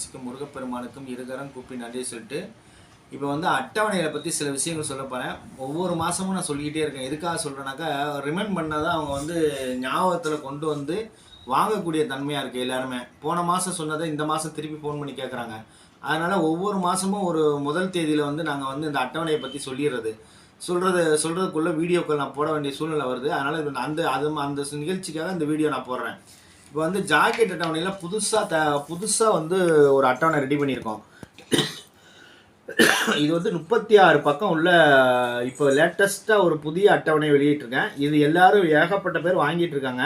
நேசிக்கும் முருகப்பெருமானுக்கும் இருகரம் கூப்பி நன்றி சொல்லிட்டு இப்போ வந்து அட்டவணைகளை பற்றி சில விஷயங்கள் சொல்ல போகிறேன். ஒவ்வொரு மாதமும் நான் சொல்லிக்கிட்டே இருக்கேன். எதுக்காக சொல்கிறேன்னாக்கா ரிமைண்ட் பண்ணதான் அவங்க வந்து ஞாபகத்தில் கொண்டு வந்து வாங்கக்கூடிய தன்மையாக இருக்குது. எல்லாருமே போன மாதம் சொன்னதை இந்த மாதம் திருப்பி ஃபோன் பண்ணி கேட்குறாங்க. அதனால் ஒவ்வொரு மாதமும் ஒரு முதல் தேதியில் வந்து நாங்கள் வந்து இந்த அட்டவணையை பற்றி சொல்கிறதுக்குள்ளே வீடியோக்கள் நான் போட வேண்டிய சூழ்நிலை வருது. அதனால் அந்த நிகழ்ச்சிக்காக இந்த வீடியோ நான் போடுறேன். இப்போ வந்து ஜாக்கெட் அட்டவணையில் புதுசாக வந்து ஒரு அட்டவணை ரெடி பண்ணியிருக்கோம். இது வந்து 36 பக்கம் உள்ள இப்போ லேட்டஸ்ட்டாக ஒரு புதிய அட்டவணை வெளியிட்டிருக்கேன். இது எல்லாரும் ஏகப்பட்ட பேர் வாங்கிட்டு இருக்காங்க.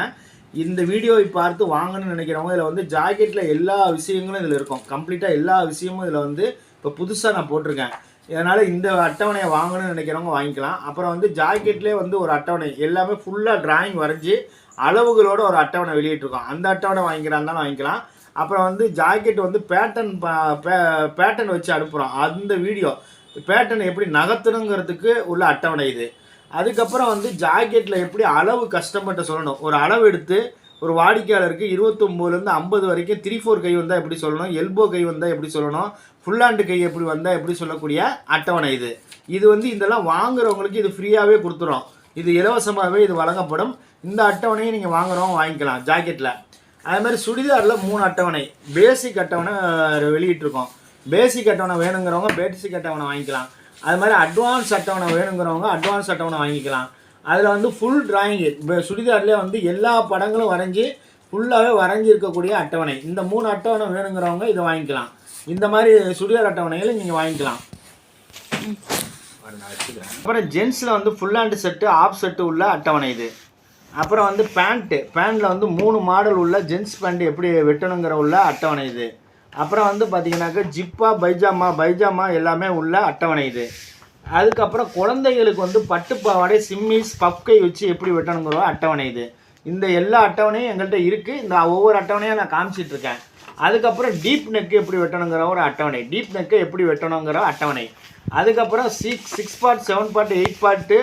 இந்த வீடியோவை பார்த்து வாங்கணும்னு நினைக்கிறவங்க இதில் வந்து ஜாக்கெட்டில் எல்லா விஷயங்களும் இதில் இருக்கும். கம்ப்ளீட்டாக எல்லா விஷயமும் இதில் வந்து இப்போ புதுசாக நான் போட்டிருக்கேன். இதனால் இந்த அட்டவணையை வாங்கணும்னு நினைக்கிறவங்க வாங்கிக்கலாம். அப்புறம் வந்து ஜாக்கெட்லேயே வந்து ஒரு அட்டவணை எல்லாமே ஃபுல்லாக டிராயிங் வரைஞ்சி அளவுகளோட ஒரு அட்டவணை வெளியிட்டிருக்கோம். அந்த அட்டவணை வாங்கிக்கிறாந்தாலும் வாங்கிக்கலாம். அப்புறம் வந்து ஜாக்கெட் வந்து பேட்டர்ன் வச்சு அனுப்புகிறோம். அந்த வீடியோ பேட்டர்ன் எப்படி நகர்த்தணுங்கிறதுக்கு உள்ள அட்டவணை இது. அதுக்கப்புறம் வந்து ஜாக்கெட்டில் எப்படி அளவு கஸ்டமர்கிட்ட சொல்லணும். ஒரு அளவு எடுத்து ஒரு வாடிக்கையாளருக்கு 29லேருந்து 50 வரைக்கும் 3/4 கை வந்தால் எப்படி சொல்லணும், எல்போ கை வந்தால் எப்படி சொல்லணும், ஃபுல்லாண்டு கை எப்படி வந்தால் எப்படி சொல்லக்கூடிய அட்டவணை இது. இது வந்து இதெல்லாம் வாங்குறவங்களுக்கு இது ஃப்ரீயாகவே கொடுத்துரும். இது இலவசமாகவே இது வழங்கப்படும். இந்த அட்டவணையை நீங்கள் வாங்குறவங்க வாங்கிக்கலாம் ஜாக்கெட்டில். அது மாதிரி சுடிதாரில் 3 அட்டவணை பேசிக் அட்டவணை வெளியிட்டிருக்கோம். பேசிக் அட்டவணை வேணுங்கிறவங்க பேசிக் அட்டவணை வாங்கிக்கலாம். அது மாதிரி அட்வான்ஸ் அட்டவணை வேணுங்கிறவங்க அட்வான்ஸ் அட்டவணை வாங்கிக்கலாம். அதில் வந்து ஃபுல் டிராயிங்கு சுடிதார்லேயே வந்து எல்லா படங்களும் வரைஞ்சி ஃபுல்லாகவே வரைஞ்சிருக்கக்கூடிய அட்டவணை. இந்த 3 அட்டவணை வேணுங்கிறவங்க இதை வாங்கிக்கலாம். இந்த மாதிரி சுடிதார் அட்டவணைகளை நீங்கள் வாங்கிக்கலாம். அப்புறம் ஜென்ஸில் வந்து full hand set half set உள்ள அட்டவணை இது. அப்புறம் வந்து பேண்ட்டில் வந்து 3 மாடல் உள்ள ஜென்ஸ் பேண்ட் எப்படி வெட்டணுங்கிற உள்ள அட்டவணை இது. அப்புறம் வந்து பார்த்திங்கனாக்கா ஜிப்பா பைஜாமா எல்லாமே உள்ள அட்டவணை இது. அதுக்கப்புறம் குழந்தைகளுக்கு வந்து பட்டு பாவாடை சிம்மிஸ் பப்கை வச்சு எப்படி வெட்டணுங்கிற அட்டவணை இது. இந்த எல்லா அட்டவணையும் எங்கள்கிட்ட இருக்குது. இந்த ஒவ்வொரு அட்டவணையும் நான் காமிச்சிட்ருக்கேன். அதுக்கப்புறம் டீப் நெக்கு எப்படி வெட்டணுங்கிற ஒரு அட்டவணை, டீப் நெக்கை எப்படி வெட்டணுங்கிற அட்டவணை. அதுக்கப்புறம் 6 பார்ட் 7 பார்ட் 8 பார்ட்டு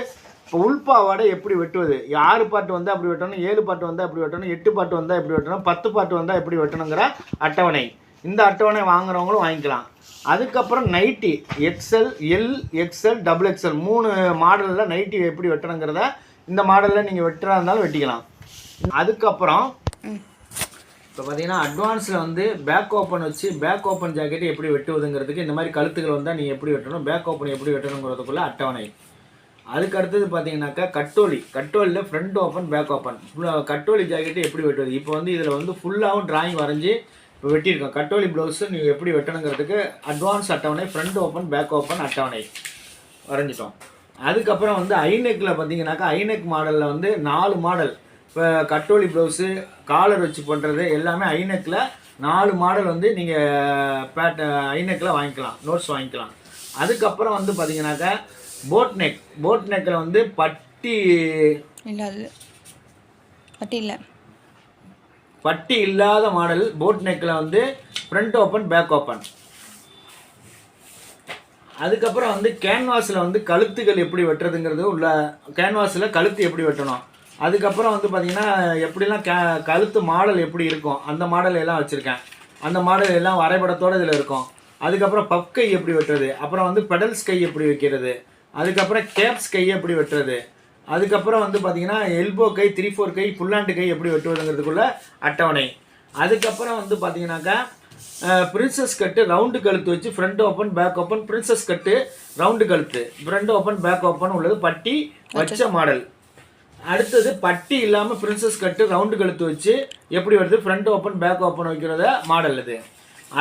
இப்போ உள்பாவாடை எப்படி வெட்டுவது, 6 பார்ட் வந்தால் அப்படி வெட்டணும், 7 பார்ட் வந்தால் எப்படி வெட்டணும், 8 பார்ட் வந்தால் எப்படி வெட்டணும், 10 பார்ட் வந்தால் எப்படி வெட்டணுங்கிற அட்டவணை. இந்த அட்டவணை வாங்குறவங்களும் வாங்கிக்கலாம். அதுக்கப்புறம் nightie XL L XL XXL 3 மாடலில் நைட்டி எப்படி வெட்டணுங்கிறத இந்த மாடலில் நீங்கள் வெட்டுறா இருந்தாலும் வெட்டிக்கலாம். அதுக்கப்புறம் இப்போ பார்த்தீங்கன்னா அட்வான்ஸில் வந்து பேக் ஓப்பன் வச்சு பேக் ஓப்பன் ஜாக்கெட்டு எப்படி வெட்டுவதுங்கிறதுக்கு இந்த மாதிரி கழுத்துக்கள் வந்தால் நீங்கள் எப்படி வெட்டணும், பேக் ஓப்பன் எப்படி வெட்டணுங்கிறதுக்குள்ள அட்டவணை. அதுக்கு அடுத்தது பார்த்தீங்கன்னாக்கா கட்டோலியில் ஃப்ரண்ட் ஓப்பன் பேக் ஓப்பன் கட்டோலி ஜாக்கெட்டு எப்படி வெட்டுவது. இப்போ வந்து இதில் வந்து ஃபுல்லாகவும் டிராயிங் வரைஞ்சி இப்போ வெட்டியிருக்கோம். கட்டோலி ப்ளவுஸு நீங்கள் எப்படி வெட்டணுங்கிறதுக்கு அட்வான்ஸ் அட்டவணை ஃப்ரண்ட் ஓப்பன் பேக் ஓப்பன் அட்டவணை வரைஞ்சிட்டோம். அதுக்கப்புறம் வந்து ஐநெக்கில் பார்த்தீங்கன்னாக்கா ஐநெக் மாடலில் வந்து 4 மாடல் இப்போ கட்டோலி ப்ளவுஸு காலர் வச்சு பண்ணுறது எல்லாமே ஐநெக்கில் 4 மாடல் வந்து நீங்கள் ஐநெக்கில் வாங்கிக்கலாம், நோட்ஸ் வாங்கிக்கலாம். அதுக்கப்புறம் வந்து பார்த்தீங்கன்னாக்கா போட் நெக்கில் வந்து பட்டி இல்லாத மாடல் போட் நெக்கில் வந்து ஃப்ரண்ட் ஓப்பன் பேக் ஓப்பன். அதுக்கப்புறம் வந்து கேன்வாஸில் வந்து கழுத்துகள் எப்படி வெட்டுறதுங்கிறது உள்ள கேன்வாஸில் கழுத்து எப்படி வெட்டணும். அதுக்கப்புறம் வந்து பார்த்திங்கன்னா எப்படிலாம் கழுத்து மாடல் எப்படி இருக்கும் அந்த மாடல் எல்லாம் வச்சுருக்கேன். அந்த மாடல் எல்லாம் வரைபடத்தோடு இதில் இருக்கும். அதுக்கப்புறம் பப் கை எப்படி வெட்டுறது, அப்புறம் வந்து பெடல்ஸ் கை எப்படி வைக்கிறது, அதுக்கப்புறம் கேப்ஸ் கை எப்படி வெட்டுறது, அதுக்கப்புறம் வந்து பார்த்திங்கன்னா எல்போ கை 3/4 கை ஃபுல்லாண்டு கை எப்படி வெட்டுவதுங்கிறதுக்குள்ள அட்டவணை. அதுக்கப்புறம் வந்து பார்த்திங்கனாக்கா பிரின்சஸ் கட்டு ரவுண்டு கழுத்து வச்சு front open back open princess cut round கழுத்து ஃப்ரண்ட் ஓப்பன் பேக் ஓப்பன் உள்ளது பட்டி வச்ச மாடல். அடுத்தது பட்டி இல்லாமல் பிரின்சஸ் கட்டு ரவுண்டு கழுத்து வச்சு எப்படி வருது ஃப்ரண்ட் ஓப்பன் பேக் ஓப்பன் வைக்கிறத மாடல் இது.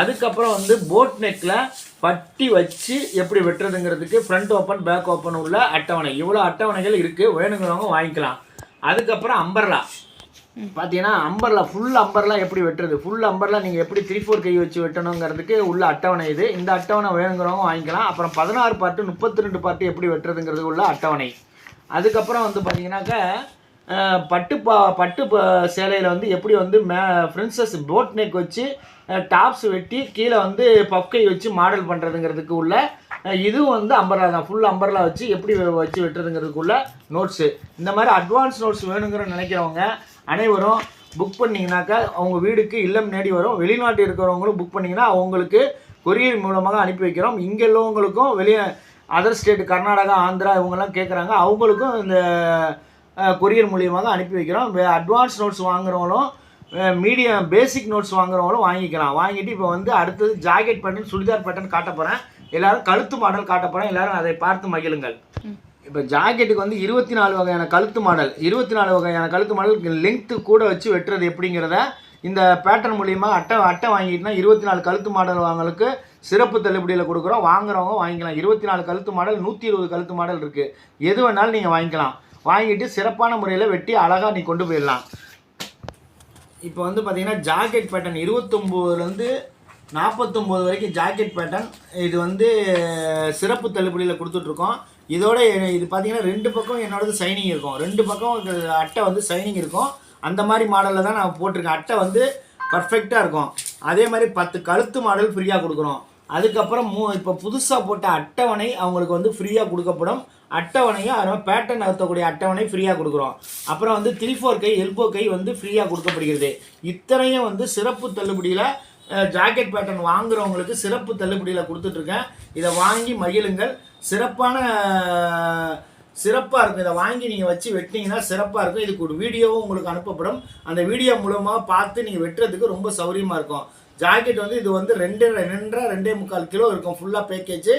அதுக்கப்புறம் வந்து போட் நெக்கில் பட்டி வச்சு எப்படி வெட்டுறதுங்கிறதுக்கு ஃப்ரண்ட் ஓப்பன் பேக் ஓப்பன் உள்ள அட்டவணை. இவ்வளோ அட்டவணைகள் இருக்குது, வேணுங்கிறவங்க வாங்கிக்கலாம். அதுக்கப்புறம் அம்பர்லா பார்த்தீங்கன்னா ஃபுல் அம்பர்லா எப்படி வெட்டுறது, ஃபுல் அம்பர்லா நீங்கள் எப்படி 3/4 கை வச்சு வெட்டணுங்கிறதுக்கு உள்ள அட்டவணை இது. இந்த அட்டவணை வேணுங்கிறவங்க வாங்கிக்கலாம். அப்புறம் 16 பார்ட்டு 32 பார்ட்டு எப்படி வெட்டுறதுங்கிறது உள்ள அட்டவணை. அதுக்கப்புறம் வந்து பார்த்தீங்கன்னாக்கா பட்டு சேலையில் வந்து எப்படி வந்து பிரின்சஸ் போட் நெக் வச்சு டாப்ஸ் வெட்டி கீழே வந்து பப்கை வச்சு மாடல் பண்ணுறதுங்கிறதுக்கு உள்ள இதுவும் வந்து அம்பர்லா தான். ஃபுல் அம்பர்லா வச்சு எப்படி வச்சு வெட்டுறதுங்கிறதுக்குள்ள நோட்ஸு. இந்த மாதிரி அட்வான்ஸ் நோட்ஸ் வேணுங்கிற நினைக்கிறவங்க அனைவரும் புக் பண்ணிங்கனாக்கா அவங்க வீடுக்கு இல்லம் நேடி வரும். வெளிநாட்டில் இருக்கிறவங்களும் புக் பண்ணிங்கன்னா அவங்களுக்கு கொரியர் மூலமாக அனுப்பி வைக்கிறோம். இங்கே உள்ளவங்களுக்கும் வெளியே அதர் ஸ்டேட் கர்நாடகா, ஆந்திரா இவங்கெல்லாம் கேட்குறாங்க, அவங்களுக்கும் இந்த கொரியர் மூலியமாக அனுப்பி வைக்கிறோம். அட்வான்ஸ் நோட்ஸ் வாங்குறவங்களும் மீடியம் பேசிக் நோட்ஸ் வாங்குறவங்களும் வாங்கிக்கலாம். வாங்கிட்டு இப்போ வந்து அடுத்தது ஜாக்கெட் பேட்டர்ன், சுடிதார் பேட்டர்ன் காட்ட போகிறேன். எல்லோரும் கழுத்து மாடல் காட்ட போகிறேன். எல்லோரும் அதை பார்த்து மகிழுங்கள். இப்போ ஜாக்கெட்டுக்கு வந்து 24 வகையான கழுத்து மாடல், 24 வகையான கழுத்து மாடல் லெங்க்த்து கூட வச்சு வெட்டுறது எப்படிங்கிறத இந்த பேட்டர்ன் மூலியமாக அட்டை வாங்கிட்டுனா 24 கழுத்து மாடல் வாங்களுக்கு சிறப்பு தள்ளுபடியில் கொடுக்குறோம். வாங்குறவங்க வாங்கிக்கலாம். 24 கழுத்து மாடல், 120 கழுத்து மாடல் இருக்குது. எது வேணாலும் நீங்கள் வாங்கிக்கலாம். வாங்கிட்டு சிறப்பான முறையில் வெட்டி அழகாக நீ கொண்டு போயிடலாம். இப்போ வந்து பார்த்தீங்கன்னா ஜாக்கெட் பேட்டர்ன் 29லேருந்து 49 வரைக்கும் ஜாக்கெட் பேட்டர்ன் இது வந்து சிறப்பு தள்ளுபடியில் கொடுத்துட்ருக்கோம். இதோட இது பார்த்தீங்கன்னா 2 பக்கம் என்னோடது சைனிங் இருக்கும். 2 பக்கம் அட்டை வந்து சைனிங் இருக்கும். அந்த மாதிரி மாடலில் தான் நான் போட்டிருக்கேன். அட்டை வந்து பர்ஃபெக்டாக இருக்கும். அதே மாதிரி 10 கழுத்து மாடல் ஃப்ரீயாக கொடுக்குறோம். அதுக்கப்புறம் இப்போ புதுசாக போட்ட அட்டவணை அவங்களுக்கு வந்து ஃப்ரீயாக கொடுக்கப்படும். அட்டவணையும் அதனால் பேட்டர்ன் அறுத்தக்கூடிய அட்டவணை ஃப்ரீயாக கொடுக்குறோம். அப்புறம் வந்து 3/4 கை எல்போ கை வந்து ஃப்ரீயாக கொடுக்கப்படுகிறது. இத்தனையும் வந்து சிறப்பு தள்ளுபடியில் ஜாக்கெட் பேட்டர்ன் வாங்குறவங்களுக்கு சிறப்பு தள்ளுபடியில் கொடுத்துட்ருக்கேன். இதை வாங்கி மகிழுங்கள். சிறப்பாக இருக்கும். இதை வாங்கி நீங்கள் வச்சு வெட்டினீங்கன்னா சிறப்பாக இருக்கும். இதுக்கு ஒரு வீடியோவும் உங்களுக்கு அனுப்பப்படும். அந்த வீடியோ மூலமாக பார்த்து நீங்கள் வெட்டுறதுக்கு ரொம்ப சௌகரியமாக இருக்கும். ஜாக்கெட் வந்து இது வந்து 2.5 கிலோ இருக்கும் ஃபுல்லாக பேக்கேஜ்.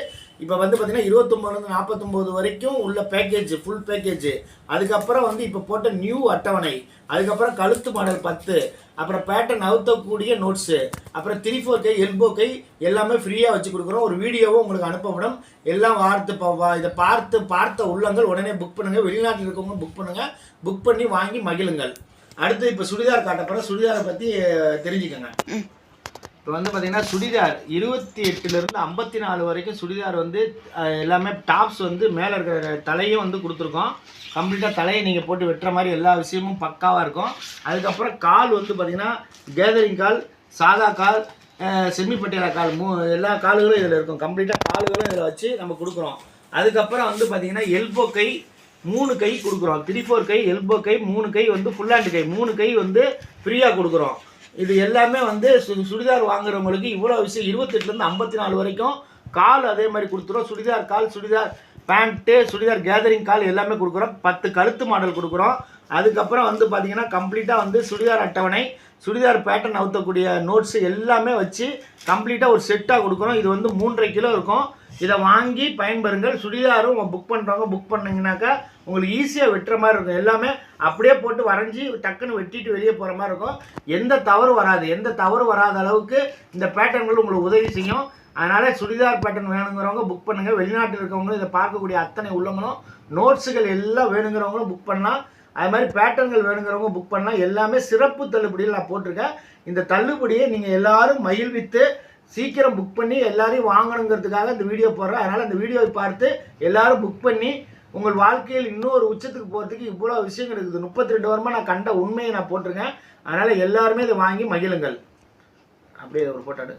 இப்போ வந்து பார்த்தீங்கன்னா 29லேருந்து 49 வரைக்கும் உள்ள பேக்கேஜ், ஃபுல் பேக்கேஜ். அதுக்கப்புறம் வந்து இப்போ போட்ட நியூ அட்டவணை, அதுக்கப்புறம் கழுத்து மாடல் 10, அப்புறம் பேட்டர்ன் அவுத்தக்கூடிய நோட்ஸு, அப்புறம் 3/4 கை எல்போ கை எல்லாமே ஃப்ரீயாக வச்சு கொடுக்குறோம். ஒரு வீடியோவும் உங்களுக்கு அனுப்பப்படும். எல்லாம் இதை பார்த்த உள்ளங்கள் உடனே புக் பண்ணுங்கள். வெளிநாட்டில் இருக்கவங்க புக் பண்ணுங்கள். புக் பண்ணி வாங்கி மகிழுங்கள். அடுத்து இப்போ சுடிதார் காட்டப்போகிறேன். சுடிதாரை பற்றி தெரிஞ்சுக்கோங்க. இப்போ வந்து பார்த்தீங்கன்னா சுடிதார் 28லேருந்து 54 வரைக்கும் சுடிதார் வந்து எல்லாமே டாப்ஸ் வந்து மேலே இருக்கிற தலையும் வந்து கொடுத்துருக்கோம். கம்ப்ளீட்டாக தலையை நீங்கள் போட்டு வெட்டுற மாதிரி எல்லா விஷயமும் பக்காவாக இருக்கும். அதுக்கப்புறம் கால் வந்து பார்த்திங்கன்னா கேதரிங் கால், சாதா கால், செமி பட்டியாலா கால், எல்லா கால்களும் இதில் இருக்கும். கம்ப்ளீட்டாக கால்களும் இதில் வச்சு நம்ம கொடுக்குறோம். அதுக்கப்புறம் வந்து பார்த்திங்கன்னா எல்போ கை 3 கை கொடுக்குறோம். 3/4 கை எல்போ கை, 3 கை வந்து ஃபுல் ஹேண்ட் கை, 3 கை வந்து ஃப்ரீயாக கொடுக்குறோம். இது எல்லாமே வந்து சுடிதார் வாங்குறவங்களுக்கு இவ்வளோ விஷயம் 28லேருந்து 54 வரைக்கும் கால் அதே மாதிரி கொடுத்துரும். சுடிதார் கால், சுடிதார் பேண்ட்டு, சுடிதார் கேதரிங் கால் எல்லாமே கொடுக்குறோம். 10 கழுத்து மாடல் கொடுக்குறோம். அதுக்கப்புறம் வந்து பார்த்திங்கன்னா கம்ப்ளீட்டாக வந்து சுடிதார் அட்டவணை, சுடிதார் பேட்டர்ன் அவுத்தக்கூடிய நோட்ஸு எல்லாமே வச்சு கம்ப்ளீட்டாக ஒரு செட்டாக கொடுக்குறோம். இது வந்து 3.5 கிலோ இருக்கும். இதை வாங்கி பயன்பெறுங்கள். சுடிதாரும் புக் பண்ணுறவங்க புக் பண்ணிங்கனாக்கா உங்களுக்கு ஈஸியாக வெட்டுற மாதிரி இருக்கும். எல்லாமே அப்படியே போட்டு வரைஞ்சி டக்குன்னு வெட்டிட்டு வெளியே போகிற மாதிரி இருக்கும். எந்த தவறு வராத அளவுக்கு இந்த பேட்டர்ன்கள் உங்களுக்கு உதவி செய்யும். அதனால் சுடிதார் பேட்டர்ன் வேணுங்கிறவங்க புக் பண்ணுங்கள். வெளிநாட்டில் இருக்கவங்களும் இதை பார்க்கக்கூடிய அத்தனை உள்ளவங்களும் நோட்ஸுகள் எல்லாம் வேணுங்கிறவங்களும் புக் பண்ணலாம். அது மாதிரி பேட்டர்ன்கள் வேணுங்கிறவங்க புக் பண்ணலாம். எல்லாமே சிறப்பு தள்ளுபடியில் நான் போட்டிருக்கேன். இந்த தள்ளுபடியை நீங்கள் எல்லோரும் மகிழ்வித்து சீக்கிரம் புக் பண்ணி எல்லாரையும் வாங்கணுங்கிறதுக்காக இந்த வீடியோ போடுறேன். அதனால் இந்த வீடியோவை பார்த்து எல்லோரும் புக் பண்ணி உங்கள் வாழ்க்கையில் இன்னொரு உச்சத்துக்கு போகிறதுக்கு இவ்வளோ விஷயங்கள் இருக்குது. 32 வருமா நான் கண்ட உண்மையை நான் போட்டிருக்கேன். அதனால் எல்லாருமே இதை வாங்கி மகிழுங்கள். அப்படியே ஒரு போட்டாடு.